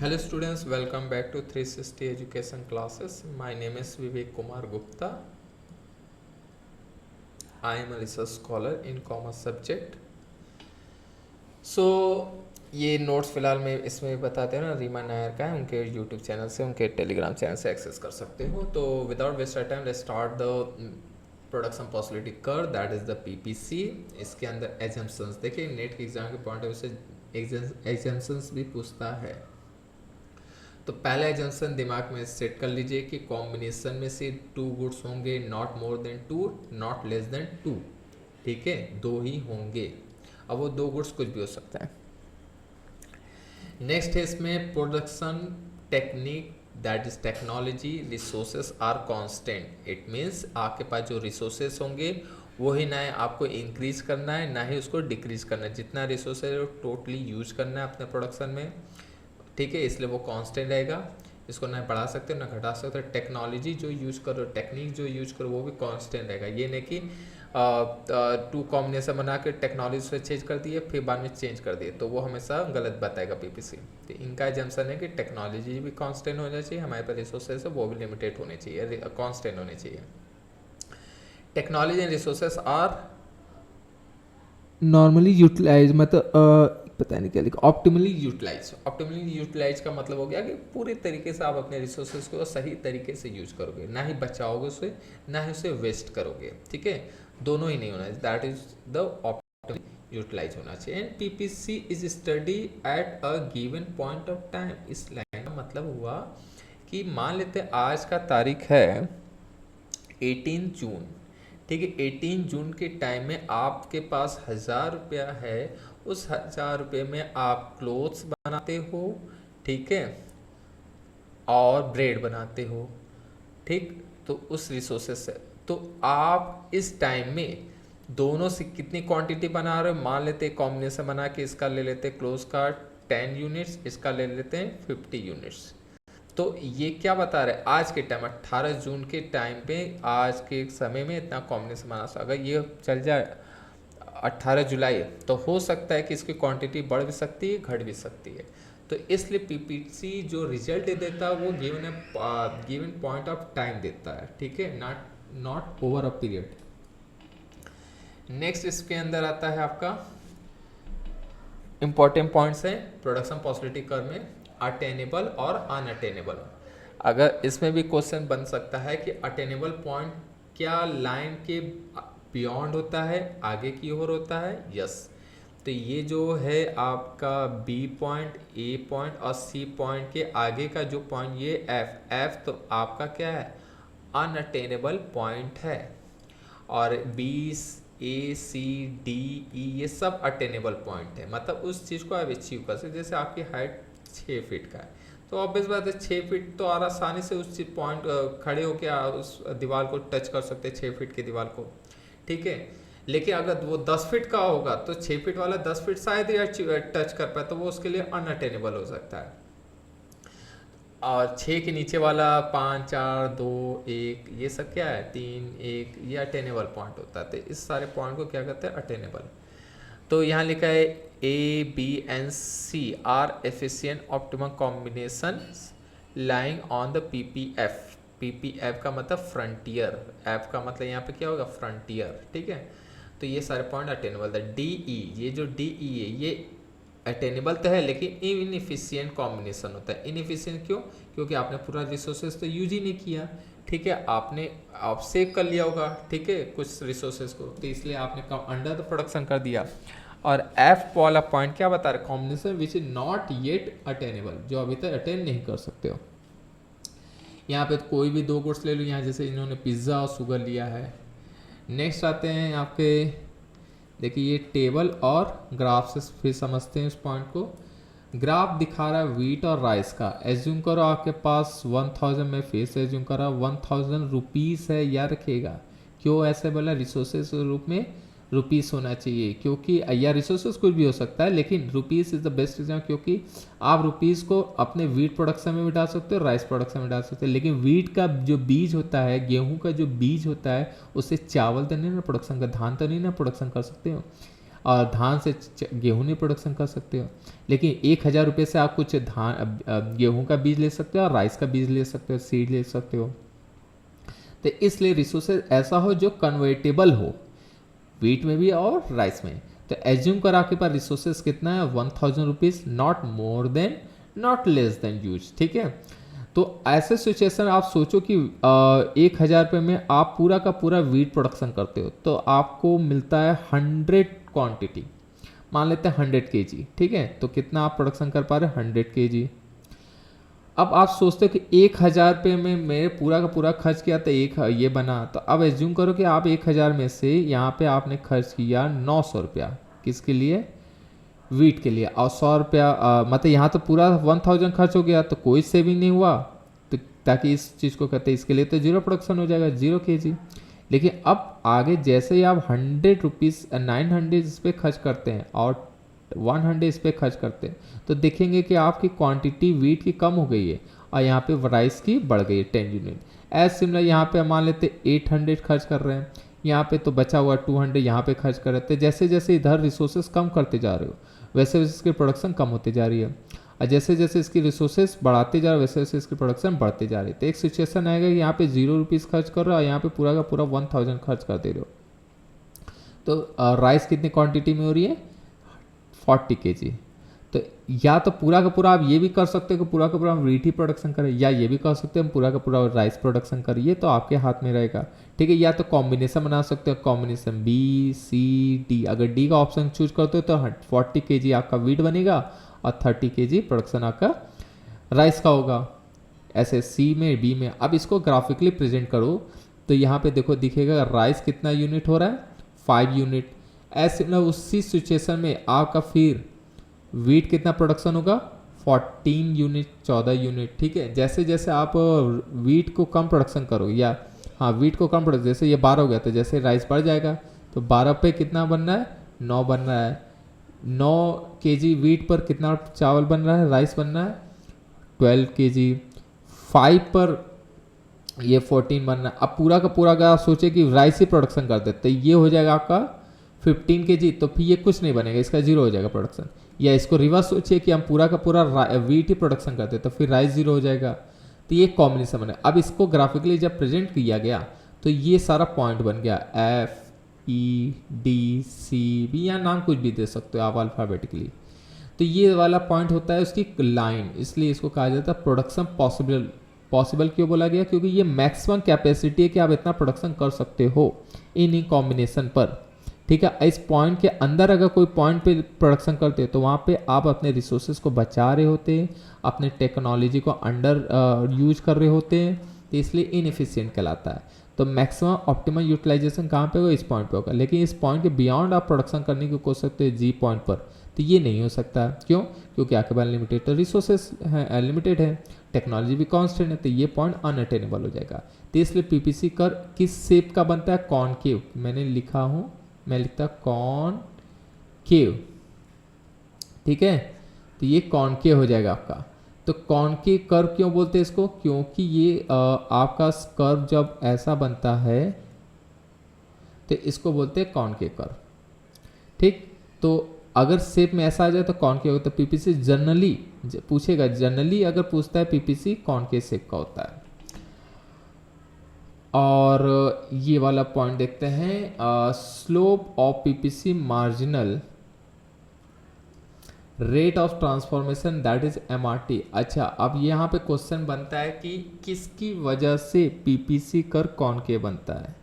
Hello students, welcome back to 360 Education Classes. My name is Vivek Kumar Gupta. I am a research scholar in commerce subject. So ये notes फिलहाल मैं इसमें बताते हैं ना, रीमा नायर का है, उनके यूट्यूब चैनल से, उनके टेलीग्राम चैनल से एक्सेस कर सकते हो। तो without waste time let's start the production possibility curve, that is the PPC. इसके अंदर एजम्पशंस देखिए, नेट के एग्जाम के पॉइंट ऑफ व्यू से एजम्पशंस भी पूछता है। तो पहला एजम्पशन दिमाग में सेट कर लीजिए कि कॉम्बिनेशन में से टू गुड्स होंगे, not more than two, not less than two. ठीक है, दो ही होंगे। अब वो दो गुड्स कुछ भी हो सकता है। नेक्स्ट है इसमें production technique, that is technology, resources are constant. It means आपके पास जो रिसोर्सेस होंगे वो ही ना है आपको इंक्रीज करना है, ना ही उसको डिक्रीज करना है। जितना रिसोर्सेज है टोटली यूज करना है अपने प्रोडक्शन में। ठीक है, इसलिए वो कांस्टेंट रहेगा। इसको ना बढ़ा सकते हो ना घटा सकते हो। टेक्नोलॉजी जो यूज करो, टेक्निक जो यूज करो, वो भी कांस्टेंट रहेगा। ये नहीं कि टू कॉम्बिनेशन बना के टेक्नोलॉजी से चेंज कर दिए फिर बाद में चेंज कर दिए, तो वो हमेशा गलत बताएगा पीपीसी। तो इनका एजम्पशन है कि टेक्नोलॉजी भी कांस्टेंट होना चाहिए, हमारे पास रिसोर्सेज है वो भी लिमिटेड होने चाहिए, कांस्टेंट होने चाहिए। Technology and resources are normally utilise, मतलब पता नहीं क्या लिखा, ऑप्टिमली यूटिलाइज। ऑप्टिमली यूटिलाइज का मतलब हो गया कि पूरे तरीके से आप अपने रिसोर्सेज को सही तरीके से यूज करोगे, ना ही बचाओगे उसे, ना ही उसे वेस्ट करोगे। ठीक है, दोनों ही नहीं होना चाहिए, that is the optimally utilise होना चाहिए। And PPC is study at a given point of time. इस लाइन का मतलब हुआ कि मान लेते आज का तारीख है 18 जून। ठीक है, 18 जून के टाइम में आपके पास 1000 रुपया है। उस 1000 रुपये में आप क्लोथ्स बनाते हो, ठीक है, और ब्रेड बनाते हो। ठीक, तो उस रिसोर्सेस से तो आप इस टाइम में दोनों से कितनी क्वांटिटी बना रहे हो। मान लेते हैं कॉम्बिनेशन बना के, इसका ले लेते हैं क्लोथ्स का 10 यूनिट्स, इसका ले लेते हैं 50 यूनिट्स। तो ये क्या बता रहे हैं, आज के टाइम 18 जून के टाइम पे, आज के समय में इतना कॉम्बिनेशन बना सकता। अगर ये चल जाए 18 जुलाई, तो हो सकता है कि इसकी क्वांटिटी बढ़ भी सकती है, घट भी सकती है। तो इसलिए पीपीसी जो रिजल्ट देता है वो गिवन पॉइंट ऑफ टाइम देता है। ठीक है, not over a period. Next इसके अंदर आता है आपका इंपॉर्टेंट पॉइंट्स है प्रोडक्शन पॉसिबिलिटी कर्व में, अटेनेबल और अनअटेनेबल। अगर इसमें भी क्वेश्चन बन सकता है कि अटेनेबल पॉइंट क्या लाइन के बियॉन्ड होता है, आगे की ओर होता है। यस, तो ये जो है आपका बी पॉइंट, ए पॉइंट और सी पॉइंट के आगे का जो पॉइंट, ये एफ तो आपका क्या है, अनअटेनेबल पॉइंट है। और बी, ए, सी, डी, ई, ये सब अटेनेबल पॉइंट है। मतलब उस चीज़ को आप अचीव कर सकते। जैसे आपकी हाइट 6 फीट का है, तो ऑब्वियस बात है 6 फीट तो और आसानी से उस पॉइंट खड़े होकर उस दीवार को टच कर सकते हैं, 6 फीट की दीवार को। ठीक है, लेकिन अगर वो 10 फीट का होगा तो 6 फीट वाला 10 फीट शायद ही टच कर पाए, तो वो उसके लिए अनअटेनेबल हो सकता है। और 6 के नीचे वाला 5, 4, 2, 1, ये सब क्या है, 3, 1, ये अटेनेबल पॉइंट होता है। तो इस सारे पॉइंट को क्या कहते हैं, अटेनेबल। तो यहाँ लिखा है A, B and C are efficient optimum combination lying on the PPF. PPF का मतलब फ्रंटियर, एफ का मतलब यहाँ पे क्या होगा, फ्रंटियर। ठीक है, तो ये सारे पॉइंट अटेनेबल है। डी ई, ये जो डी ई है ये अटेनेबल तो है, लेकिन इनएफिशिएंट कॉम्बिनेशन होता है। इनएफिशिएंट क्यों, क्योंकि आपने पूरा रिसोर्सेज तो यूज ही नहीं किया। ठीक है, आप सेव कर लिया होगा, ठीक है, कुछ रिसोर्सेज को, तो इसलिए आपने अंडर द प्रोडक्शन कर दिया। और एफ वाला पॉइंट क्या बता रहे, combination which is not yet attainable, जो अभी तक अटेन नहीं कर सकते हो। यहाँ पे कोई भी दो गुड्स ले लो, यहाँ जैसे इन्होंने पिज्ज़ा और शुगर लिया है। नेक्स्ट आते हैं आपके, देखिए ये टेबल और ग्राफ से फिर समझते हैं इस पॉइंट को। ग्राफ दिखा रहा है वीट और राइस का। एज्यूम करो आपके पास 1000 में फिर से एज्यूम करा 1000 रुपीज़ है, याद रखिएगा। क्यों ऐसे बोला, रिसोर्सेज के रूप में रुपीस होना चाहिए, क्योंकि या रिसोर्सेज कुछ भी हो सकता है, लेकिन rupees is the best example, क्योंकि आप रुपीस को अपने वीट प्रोडक्शन में भी डाल सकते हो, राइस प्रोडक्शन में डाल सकते हो। लेकिन वीट का जो बीज होता है, गेहूं का जो बीज होता है, उससे चावल तो नहीं ना प्रोडक्शन का, धान तो नहीं ना प्रोडक्शन कर सकते हो। और धान से गेहूं नहीं प्रोडक्शन कर सकते हो, लेकिन 1,000 रुपये से आप कुछ धान गेहूं का बीज ले सकते हो और राइस का बीज ले सकते हो, सीड ले सकते हो। तो इसलिए रिसोर्सेज ऐसा हो जो कन्वर्टेबल हो, वीट में भी और राइस में। तो एज्यूम कर आपके पास रिसोर्सेज कितना है, 1,000 rupees, not more then not less then use, ठीक है। तो ऐसे सिचुएशन आप सोचो कि 1,000 रुपये में आप पूरा का पूरा वीट प्रोडक्शन करते हो, तो आपको मिलता है 100 क्वांटिटी, मान लेते हैं 100 kg, ठीक है। तो कितना आप प्रोडक्शन कर पा रहे हैं, 100 kg। अब आप सोचते हो कि 1,000 रुपये में मेरे पूरा का पूरा खर्च किया तो एक ये बना, तो अब एज्यूम करो कि आप 1,000 में से यहाँ पे आपने खर्च किया 900 रुपया, किसके लिए, वीट के लिए, और 100 रुपया मतलब यहाँ तो पूरा 1,000 खर्च हो गया, तो कोई सेविंग नहीं हुआ। तो ताकि इस चीज़ को कहते हैं, इसके लिए तो जीरो प्रोडक्शन हो जाएगा, 0 kg। लेकिन अब आगे जैसे ही आप 100 रुपीज़ 900 इस पर खर्च करते हैं और 100 इस पर खर्च करते हैं, तो देखेंगे कि आपकी क्वांटिटी वीट की कम हो गई है और यहाँ पे राइस की बढ़ गई है 10 यूनिट। एज सिमिलर यहाँ पे मान लेते 800 खर्च कर रहे हैं, यहाँ पे तो बचा हुआ 200 यहाँ पे खर्च कर रहे थे। जैसे जैसे इधर रिसोर्सेज कम करते जा रहे हो वैसे वैसे इसकी प्रोडक्शन कम होती जा रही है, और जैसे जैसे इसकी रिसोर्सेज बढ़ाते जा रहे वैसे वैसे इसकी प्रोडक्शन बढ़ती जा रही है। तो एक सिचुएशन आएगा कि यहाँ पे 0 रुपीज़ खर्च कर रहे हो और यहाँ पे पूरा का पूरा 1,000 खर्च कर दे रहे हो। तो राइस कितनी क्वांटिटी में हो रही है, 40 kg। तो या तो पूरा का पूरा आप ये भी कर सकते हो कि पूरा का पूरा हम वीट ही प्रोडक्शन करें, या ये भी कर सकते हो हम पूरा का पूरा राइस प्रोडक्शन करिए, तो आपके हाथ में रहेगा, ठीक है। या तो कॉम्बिनेशन बना सकते हो, कॉम्बिनेशन बी सी डी। अगर डी का ऑप्शन चूज करते हो तो 40 kg आपका वीट बनेगा और 30 kg प्रोडक्शन आपका राइस का होगा, ऐसे सी में बी में। अब इसको ग्राफिकली प्रेजेंट करो तो यहाँ पे देखो दिखेगा राइस कितना यूनिट हो रहा है, 5 यूनिट। ऐसे मतलब उसी सिचुएशन में आपका फिर वीट कितना प्रोडक्शन होगा, 14 यूनिट, 14 यूनिट, ठीक है। जैसे जैसे आप वीट को कम प्रोडक्शन करोगे, या हाँ वीट को कम प्रोडक्शन, जैसे ये 12 हो गया तो जैसे राइस बढ़ जाएगा, तो 12 पे कितना बन रहा है, 9 बन रहा है। 9 kg वीट पर कितना चावल बन रहा है, राइस बन रहा है 12 kg। 5 पर ये 14 बन रहा है। अब पूरा का पूरा अगर आप सोचे कि राइस ही प्रोडक्शन कर देते, तो ये हो जाएगा आपका 15 kg, तो फिर ये कुछ नहीं बनेगा, इसका 0 हो जाएगा प्रोडक्शन। या इसको रिवर्स सोचिए कि हम पूरा का पूरा वीट ही प्रोडक्शन करते, तो फिर राइस 0 हो जाएगा। तो ये कॉम्बिनेशन बने। अब इसको ग्राफिकली जब प्रेजेंट किया गया तो ये सारा पॉइंट बन गया, FEDCB, या नाम कुछ भी दे सकते हो आप अल्फाबेटिकली। तो ये वाला पॉइंट होता है उसकी लाइन, इसलिए इसको कहा जाता है प्रोडक्शन पॉसिबल। पॉसिबल क्यों बोला गया, क्योंकि ये मैक्सिमम कैपेसिटी है कि आप इतना प्रोडक्शन कर सकते हो इन कॉम्बिनेशन पर, ठीक है। इस पॉइंट के अंदर अगर कोई पॉइंट पे प्रोडक्शन करते हैं तो वहाँ पे आप अपने रिसोर्सेज को बचा रहे होते हैं, अपने टेक्नोलॉजी को अंडर यूज कर रहे होते हैं, तो इसलिए इनएफिशिएंट कहलाता है। तो मैक्सिमम ऑप्टिमम यूटिलाइजेशन कहाँ पे होगा, इस पॉइंट पे होगा। लेकिन इस पॉइंट के बियॉन्ड आप प्रोडक्शन करने की कोशिश करते हैं जी पॉइंट पर, तो ये नहीं हो सकता। क्यों, क्योंकि आपके पास लिमिटेड तो रिसोर्सेज हैं, लिमिटेड है, टेक्नोलॉजी भी कॉन्स्टेंट है, तो ये पॉइंट अनअटेनेबल हो जाएगा। तो इसलिए पीपीसी कर किस शेप का बनता है, कॉनकेव। मैंने लिखा हूँ, मैं लिखता कॉनकेव, ठीक है। तो ये कॉनकेव हो जाएगा आपका। तो कॉनकेव कर्व क्यों बोलते हैं इसको, क्योंकि ये आपका कर्व जब ऐसा बनता है तो इसको बोलते हैं कॉनकेव कर्व, ठीक। तो अगर शेप में ऐसा आ जाए तो कॉनकेव होता है। पीपीसी जनरली पूछेगा, जनरली अगर पूछता है पीपीसी कॉनकेव शेप का होता है। और ये वाला पॉइंट देखते हैं, slope of PPC marginal rate of transformation that is MRT. अच्छा, अब यहाँ पे क्वेश्चन बनता है कि किसकी वजह से पीपीसी कर कॉनकेव बनता है,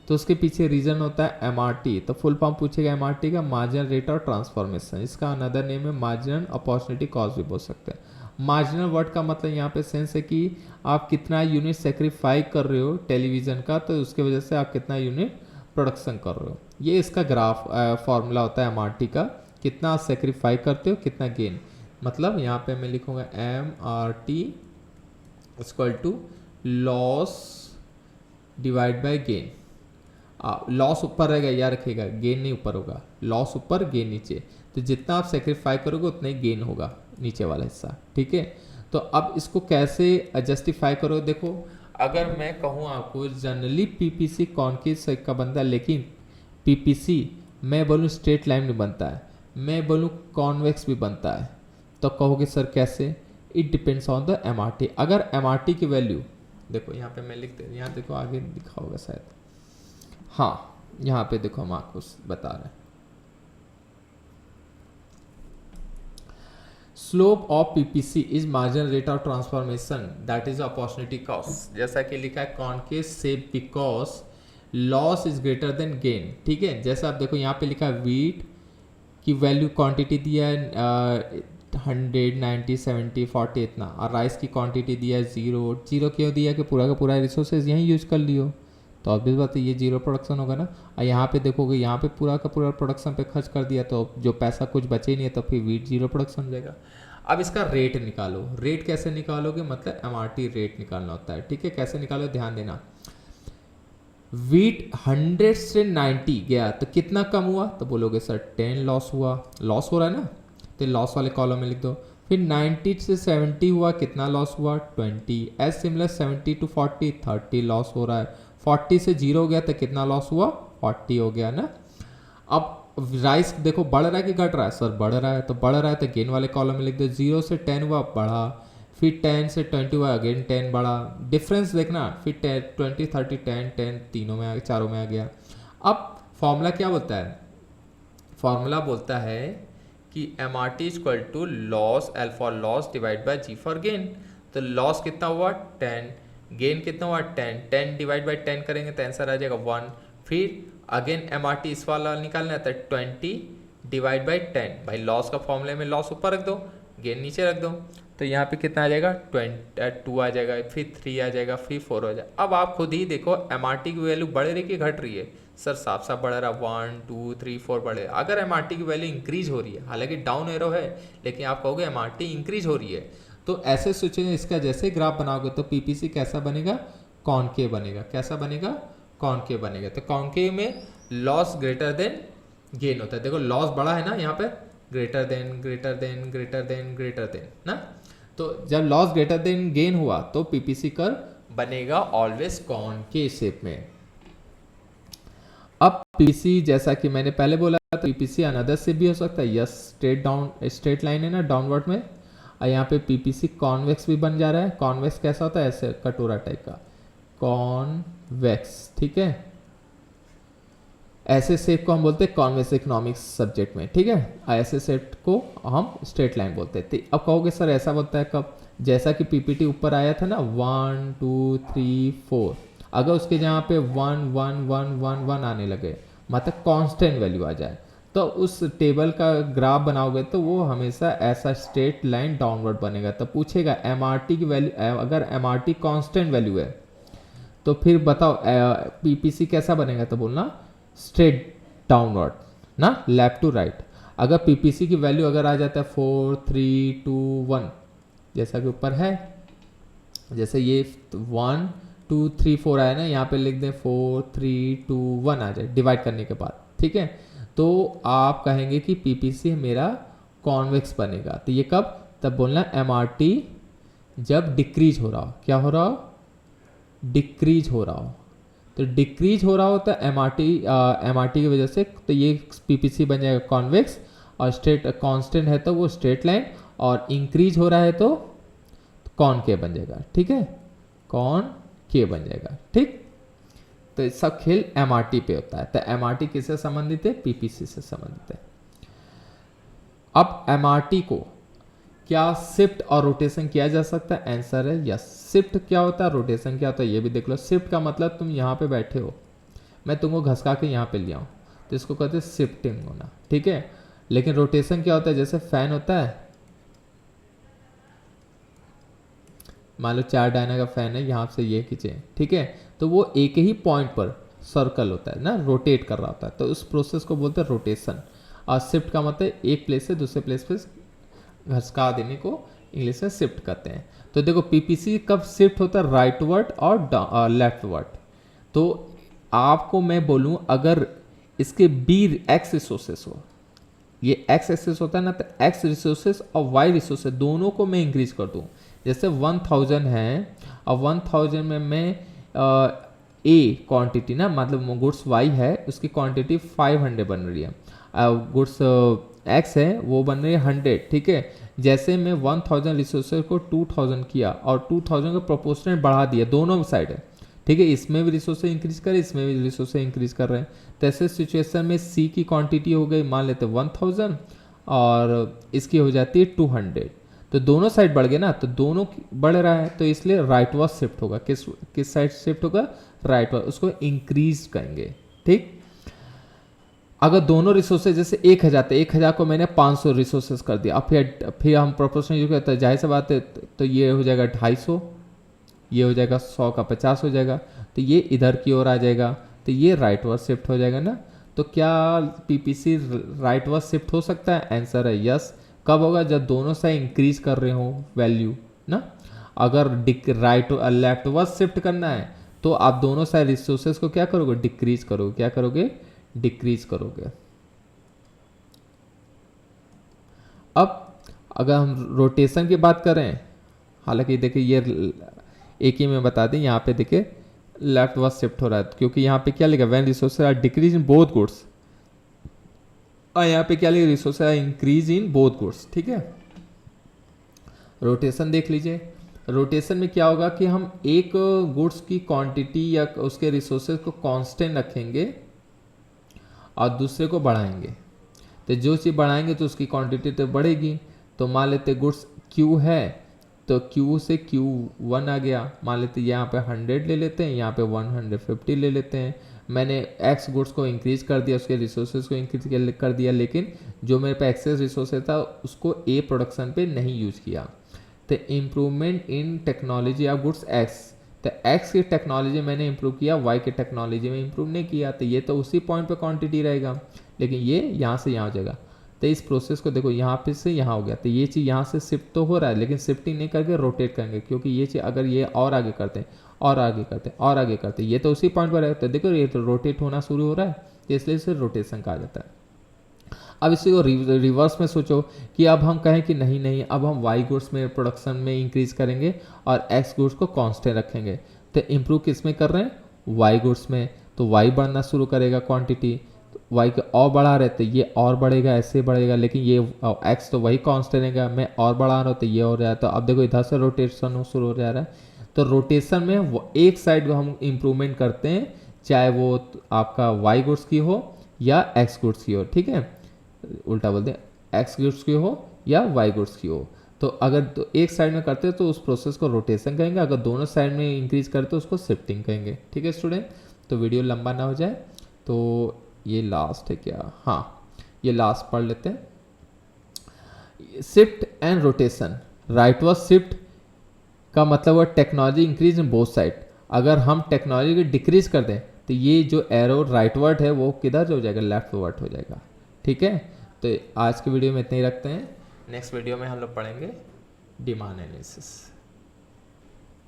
तो उसके पीछे रीजन होता है एमआरटी। तो फुल फॉर्म पूछेगा एमआरटी का, मार्जिनल रेट ऑफ ट्रांसफॉर्मेशन। इसका अनदर नेम है मार्जिनल अपॉर्चुनिटी कॉस्ट भी बोल सकते हैं। मार्जिनल वर्ड का मतलब यहाँ पे सेंस है कि आप कितना यूनिट सेक्रीफाई कर रहे हो टेलीविज़न का, तो उसके वजह से आप कितना यूनिट प्रोडक्शन कर रहे हो। ये इसका ग्राफ फॉर्मूला होता है एमआरटी का, कितना आप सेक्रीफाई करते हो कितना गेन। मतलब यहाँ पे मैं लिखूँगा MRT equal to loss divide by gain. Loss ऊपर रहेगा, याद रखिएगा, गेन नहीं ऊपर होगा, लॉस ऊपर गेन नीचे। तो जितना आप सेक्रीफाई करोगे उतना ही गेन होगा नीचे वाला हिस्सा, ठीक है। तो अब इसको कैसे जस्टिफाई करो, देखो अगर मैं कहूँ आपको जनरली पीपीसी कॉनकेव शेप का बनता है, लेकिन पीपीसी मैं बोलूँ स्ट्रेट लाइन भी बनता है, मैं बोलूँ कॉन्वेक्स भी बनता है, तो कहोगे सर कैसे? It depends on the MRT। अगर MRT की वैल्यू देखो यहाँ पे मैं लिख दे, यहाँ देखो आगे लिखा होगा शायद, हाँ यहाँ पे देखो हम आपको बता रहे हैं। Slope of PPC is marginal rate of transformation that is opportunity cost, जैसा कि लिखा है concave shape because loss is greater than gain. ठीक है, जैसा आप देखो यहाँ पे लिखा है वीट की वैल्यू क्वांटिटी दिया है 100, 90, 70, 40 इतना, और राइस की क्वांटिटी दिया है 0 क्यों दिया कि पूरा का पूरा रिसोर्सेज यहीं यूज कर लियो, तो ऑब्वियस बात है ये 0 प्रोडक्शन होगा ना। और यहाँ पे देखोगे यहाँ पे पूरा का पूरा प्रोडक्शन पे खर्च कर दिया तो जो पैसा कुछ बचे नहीं है तो फिर वीट 0 प्रोडक्शन हो जाएगा। अब इसका रेट निकालो, रेट कैसे निकालोगे? मतलब MRT रेट निकालना होता है। ठीक है, कैसे निकालो ध्यान देना। वीट 100 से 90 गया तो कितना कम हुआ? तो बोलोगे सर 10 लॉस हुआ, लॉस हो रहा है ना, तो लॉस वाले कॉलम में लिख दो। फिर 90 से 70 हुआ, कितना लॉस हुआ? 20। एज सिमिलर 70 टू 40, 30 लॉस हो रहा है। 40 से 0 हो गया तो कितना लॉस हुआ? 40 हो गया ना। अब राइस देखो बढ़ रहा है कि घट रहा है? सर बढ़ रहा है, तो बढ़ रहा है तो गेन वाले कॉलम में लिख दो। 0 से 10 हुआ, बढ़ा, फिर 10 से 20 हुआ, अगेन 10 बढ़ा, डिफरेंस देखना, फिर 20, 30, 10, 10 तीनों में आ गया, चारों में आ गया। अब फॉर्मूला क्या बोलता है? फॉर्मूला बोलता है कि MRT equal to loss L for loss divide by G for gain. तो लॉस कितना हुआ? 10, गेन कितना हुआ? 10, 10 डिवाइड बाई 10 करेंगे तो आंसर आ जाएगा 1। फिर अगेन MRT इस वाला निकालना है तो 20 डिवाइड बाई 10। भाई लॉस का फॉर्मूले में लॉस ऊपर रख दो, गेन नीचे रख दो, तो यहाँ पे कितना आ जाएगा? 2 आ जाएगा, फिर 3 आ जाएगा, फिर 4 हो जाएगा। अब आप खुद ही देखो MRT की वैल्यू बढ़ रही कि घट रही है? सर साफ साफ बढ़ रहा है, 1 2 3 4 बढ़ रहा है। अगर MRT की वैल्यू इंक्रीज हो रही है, हालांकि डाउन एरो है लेकिन आप कहोगे MRT इंक्रीज हो रही है, तो ऐसे सोचेंगे इसका जैसे ग्राफ बनाओगे तो PPC कैसा बनेगा? कॉनकेव बनेगा। कैसा बनेगा? कॉनकेव बनेगा। तो कॉनकेव में लॉस ग्रेटर देन गेन होता है। देखो लॉस बड़ा है ना यहाँ पे, greater than greater than greater than greater than ना, तो जब लॉस ग्रेटर देन गेन हुआ तो PPC कर्व बनेगा ऑलवेज कॉनकेव शेप में। अब PPC जैसा कि मैंने पहले बोला था, PPC अनदर शेप भी हो सकता है। यस, स्ट्रेट लाइन है ना डाउनवर्ड में, और यहाँ पे PPC कॉन्वेक्स भी बन जा रहा है। कॉन्वेक्स कैसा होता है? ऐसे कटोरा टाइप का, कॉन्वेक्स। ठीक है, ऐसे शेप को हम बोलते हैं कॉन्वेक्स इकोनॉमिक्स सब्जेक्ट में। ठीक है, ऐसे शेप को हम स्ट्रेट लाइन बोलते हैं। अब कहोगे सर ऐसा बोलता है कब? जैसा कि PPT ऊपर आया था ना 1 2 3 4, अगर उसके जहाँ पे 1 1 1 1 1 आने लगे, मतलब कांस्टेंट वैल्यू आ जाए, तो उस टेबल का ग्राफ बनाओगे तो वो हमेशा ऐसा स्ट्रेट लाइन डाउनवर्ड बनेगा। तो पूछेगा MRT की वैल्यू, अगर MRT कांस्टेंट वैल्यू है तो फिर बताओ PPC कैसा बनेगा? तो बोलना स्ट्रेट डाउनवर्ड ना, लेफ्ट टू राइट। अगर PPC की वैल्यू अगर आ जाता है 4 3 2 1, जैसा कि ऊपर है, जैसे ये 1 2 3 4 आया ना, यहाँ पे लिख दें 4 3 2 1 आ जाए डिवाइड करने के बाद। ठीक है, तो आप कहेंगे कि PPC मेरा कॉन्वेक्स बनेगा। तो ये कब? तब बोलना MRT जब डिक्रीज हो रहा हो। क्या हो रहा हो? डिक्रीज हो रहा हो। तो डिक्रीज हो रहा होता है MRT की वजह से, तो ये PPC बन जाएगा कॉन्वेक्स, और स्ट्रेट कांस्टेंट है तो वो स्ट्रेट लाइन, और इंक्रीज हो रहा है तो कॉनकेव बन जाएगा। ठीक है, कॉनकेव बन जाएगा। ठीक, तो सब खेल MRT पे होता है। तो MRT किससे संबंधित है? PPC से संबंधित है। अब MRT को क्या शिफ्ट और रोटेशन किया जा सकता है? आंसर है यस। शिफ्ट क्या होता है, रोटेशन क्या होता है, ये भी देख लो। शिफ्ट का मतलब तुम यहाँ पे बैठे हो, मैं तुमको घसका के यहाँ पे ले आऊँ, तो इसको कहते हैं शिफ्टिंग होना। ठीक है, लेकिन रोटेशन क्या होता है? जैसे फैन होता है, मान लो 4 डायना का फैन है, यहाँ से ये खींचे, ठीक है, तो वो एक ही पॉइंट पर सर्कल होता है ना, रोटेट कर रहा होता है, तो उस प्रोसेस को बोलते हैं रोटेशन। और शिफ्ट का मतलब एक प्लेस से दूसरे प्लेस पे घसका देने को इंग्लिश में शिफ्ट करते हैं। तो देखो PPC कब शिफ्ट होता है? राइटवर्ड और लेफ्टवर्ड। तो आपको मैं बोलूं अगर इसके बी एक्स रिसोर्सेस हो, ये एक्स एक्सेस होता है ना, तो एक्स रिसोर्सेस और वाई रिसोर्सेस दोनों को मैं इंक्रीज कर दूं। जैसे 1000 है और 1000 में मैं ए क्वांटिटी ना, मतलब गुड्स वाई है उसकी क्वांटिटी 500 बन रही है, गुड्स एक्स है वो बन रही है 100, ठीक है। जैसे मैं 1000 रिसोर्सेज को 2000 किया और 2000 का प्रोपोर्शनल बढ़ा दिया दोनों साइड है, ठीक है, इसमें भी रिसोर्सेज इंक्रीज कर रहे हैं, इसमें भी रिसोर्सेज इंक्रीज कर रहे हैं। तो ऐसे सिचुएशन में सी की क्वांटिटी हो गई मान लेते 1000 और इसकी हो जाती है 200, तो दोनों साइड बढ़ गए ना, तो दोनों बढ़ रहा है तो इसलिए राइट वर्ड शिफ्ट होगा, किस साइड शिफ्ट होगा, राइट वर्ड, उसको इंक्रीज करेंगे, ठीक। अगर दोनों रिसोर्सेज जैसे 1000 थे, 1000 को मैंने 500 रिसोर्सेज कर दिया, अब फिर हम प्रोपोर्शनल यूज करते हैं, जाहिर सी बात है, तो ये हो जाएगा 250, ये हो जाएगा 100 का 50 हो जाएगा, तो ये इधर की ओर आ जाएगा, तो ये राइट वर्ड शिफ्ट हो जाएगा ना। तो क्या पीपीसी राइट वर्ड शिफ्ट हो सकता है? आंसर है यस। कब होगा? जब दोनों साइड इंक्रीज कर रहे हो वैल्यू ना। अगर राइट लेफ्ट वर्ड शिफ्ट करना है तो आप दोनों साइड रिसोर्सेज को क्या करोगे? डिक्रीज करोगे। क्या करोगे? डिक्रीज करोगे। अब अगर हम रोटेशन की बात करें, हालांकि देखिए ये एक ही में बता दें, यहाँ पे देखिए लेफ्ट वर्ड शिफ्ट हो रहा है, क्योंकि यहाँ पे क्या लिखा, when resources are decrease in both goods, और यहाँ पे क्या लिखा, resources are increase in both goods, ठीक है। रोटेशन देख लीजिए, रोटेशन में क्या होगा कि हम एक गुड्स की क्वांटिटी या उसके रिसोर्सेज को कांस्टेंट रखेंगे और दूसरे को बढ़ाएंगे, तो जो चीज़ बढ़ाएंगे तो उसकी क्वांटिटी तो बढ़ेगी। तो मान लेते गुड्स Q है तो Q से Q1 आ गया, मान लेते यहाँ पे 100 ले लेते हैं, यहाँ पे 150 ले लेते हैं। मैंने X गुड्स को इंक्रीज कर दिया, उसके रिसोर्सेज को इंक्रीज कर दिया, लेकिन जो मेरे पे एक्सेस रिसोर्सेज था उसको A प्रोडक्शन पे नहीं यूज किया। तो improvement in technology of goods X, तो X की टेक्नोलॉजी मैंने इंप्रूव किया, Y की टेक्नोलॉजी में इंप्रूव नहीं किया, तो ये तो उसी पॉइंट पे क्वांटिटी रहेगा, लेकिन ये यहाँ से यहाँ हो जाएगा। तो इस प्रोसेस को देखो, यहाँ पे से यहाँ हो गया, तो ये चीज़ यहाँ से शिफ्ट तो हो रहा है, लेकिन शिफ्टिंग नहीं करके रोटेट करेंगे, क्योंकि ये चीज़ अगर ये और आगे करते हैं और आगे करते हैं और आगे करते हैं, ये तो उसी पॉइंट पर रहेगा, तो देखो ये तो रोटेट होना शुरू हो रहा है, तो इसलिए इसे रोटेशन कहा जाता है। अब इसी को रिवर्स में सोचो कि अब हम कहें कि नहीं नहीं, अब हम वाई गुड्स में प्रोडक्शन में इंक्रीज करेंगे और एक्स गुड्स को कांस्टेंट रखेंगे। तो इम्प्रूव किस में कर रहे हैं? वाई गुड्स में। तो वाई बढ़ना शुरू करेगा क्वांटिटी, वाई के और बढ़ा रहे तो ये और बढ़ेगा, ऐसे बढ़ेगा, लेकिन ये एक्स तो वही कांस्टेंट रहेगा, मैं और बढ़ा रहा हूँ तो ये हो रहा है। तो अब देखो इधर से रोटेशन शुरू हो जा रहा है। तो रोटेशन में वो एक साइड को हम इम्प्रूवमेंट करते हैं, चाहे वो आपका वाई गुड्स की हो या एक्स गुड्स की हो, ठीक है, उल्टा बोलते हैं, एक्स गुड्स की हो या वाई गुड्स की हो। तो अगर तो एक साइड में करते हैं तो उस प्रोसेस को रोटेशन कहेंगे, अगर दोनों साइड में इंक्रीज करते तो उसको शिफ्टिंग कहेंगे, ठीक है स्टूडेंट। तो वीडियो लंबा ना हो जाए, तो ये लास्ट है क्या? हाँ, ये लास्ट पढ़ लेते हैं। Shift and rotation, rightward shift का मतलब है technology increase in both side. अगर हम टेक्नोलॉजी को डिक्रीज कर दें तो ये जो एरो राइटवर्ड है वो किधर हो जाएगा? लेफ्टवर्ड हो जाएगा, ठीक है। तो आज के वीडियो में इतना ही रखते हैं, नेक्स्ट वीडियो में हम लोग पढ़ेंगे डिमांड एनालिसिस।